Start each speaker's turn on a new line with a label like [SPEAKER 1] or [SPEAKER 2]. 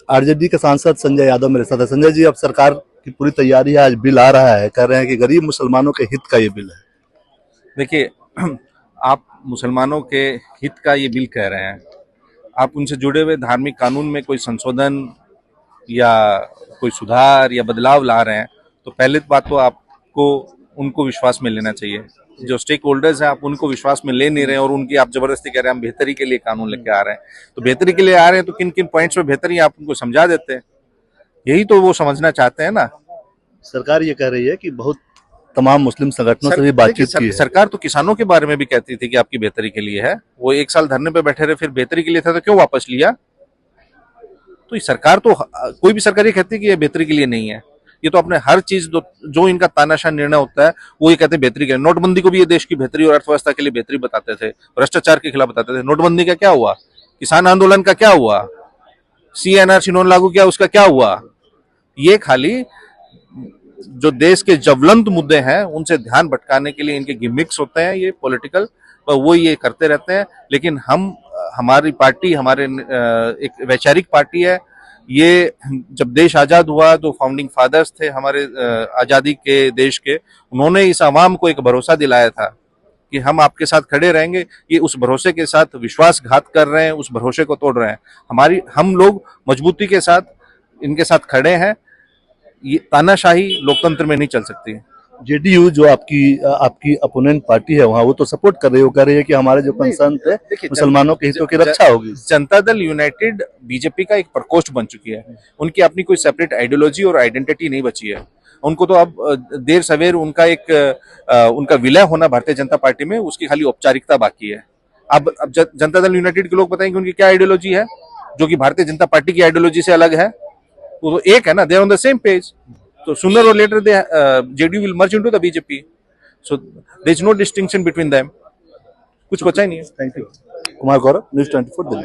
[SPEAKER 1] RJD के सांसद संजय यादव मेरे साथ है। संजय जी, अब सरकार की पूरी तैयारी है, आज बिल आ रहा है, कह रहे हैं कि गरीब मुसलमानों के हित का ये बिल है।
[SPEAKER 2] देखिए, आप मुसलमानों के हित का ये बिल कह रहे हैं, आप उनसे जुड़े हुए धार्मिक कानून में कोई संशोधन या कोई सुधार या बदलाव ला रहे हैं, तो पहले बात तो आपको उनको विश्वास में लेना चाहिए। जो स्टेक होल्डर्स हैं, आप उनको विश्वास में ले नहीं रहे हैं और उनकी आप जबरदस्ती कह रहे हैं हम बेहतरी के लिए कानून लेके आ रहे हैं। तो बेहतरी के लिए आ रहे हैं तो किन किन पॉइंट्स में बेहतरी आप उनको समझा देते हैं, यही तो वो समझना चाहते हैं ना।
[SPEAKER 1] सरकार ये कह रही है कि बहुत तमाम मुस्लिम संगठनों से भी बातचीत की है।
[SPEAKER 2] सरकार तो किसानों के बारे में भी कहती थी कि आपकी बेहतरी के लिए है। वो 1 साल धरने पे बैठे रहे, फिर बेहतरी के लिए था तो क्यों वापस लिया? तो ये सरकार तो, कोई भी सरकार ये कहती है कि ये बेहतरी के लिए नहीं है। ये तो अपने हर चीज जो इनका तानाशाह निर्णय होता है वो ये कहते हैं बेहतरी के लिए। नोटबंदी को भी ये देश की बेहतरी और अर्थव्यवस्था के लिए बेहतरी बताते थे, भ्रष्टाचार के खिलाफ बताते थे। नोटबंदी का क्या हुआ? किसान आंदोलन का क्या हुआ? CNRC नॉन लागू किया, उसका क्या हुआ? ये खाली जो देश के ज्वलंत मुद्दे हैं उनसे ध्यान भटकाने के लिए इनके गिमिक्स होते हैं, ये पॉलिटिकल, वो ये करते रहते हैं। लेकिन हमारी पार्टी एक वैचारिक पार्टी है। ये जब देश आजाद हुआ तो फाउंडिंग फादर्स थे हमारे आजादी के देश के, उन्होंने इस आवाम को एक भरोसा दिलाया था कि हम आपके साथ खड़े रहेंगे। ये उस भरोसे के साथ विश्वासघात कर रहे हैं, उस भरोसे को तोड़ रहे हैं। हम लोग मजबूती के साथ इनके साथ खड़े हैं। ये तानाशाही लोकतंत्र में नहीं चल सकती।
[SPEAKER 1] जेडीयू जो आपकी आपकी अपोनेंट पार्टी है वहाँ, वो तो सपोर्ट कर रही है, वो कह रही है कि हमारे जो कंसर्न थे मुसलमानों के हितों की रक्षा होगी।
[SPEAKER 2] जनता दल यूनाइटेड बीजेपी का एक प्रकोष्ठ बन चुकी है। उनकी अपनी कोई सेपरेट आइडियोलॉजी और आइडेंटिटी नहीं बची है। उनको तो अब देर सवेर उनका विलय होना भारतीय जनता पार्टी में, उसकी खाली औपचारिकता बाकी है। अब जनता दल यूनाइटेड के लोग बताएंगे उनकी क्या आइडियोलॉजी है जो कि भारतीय जनता पार्टी की आइडियोलॉजी से अलग है। वो तो एक है ना, they are on the same page. So sooner or later, JDU will merge into the BJP. So there is no distinction between them. कुछ बचा ही नहीं है।
[SPEAKER 1] Thank you. Kumar Gaurav, news 24 Delhi.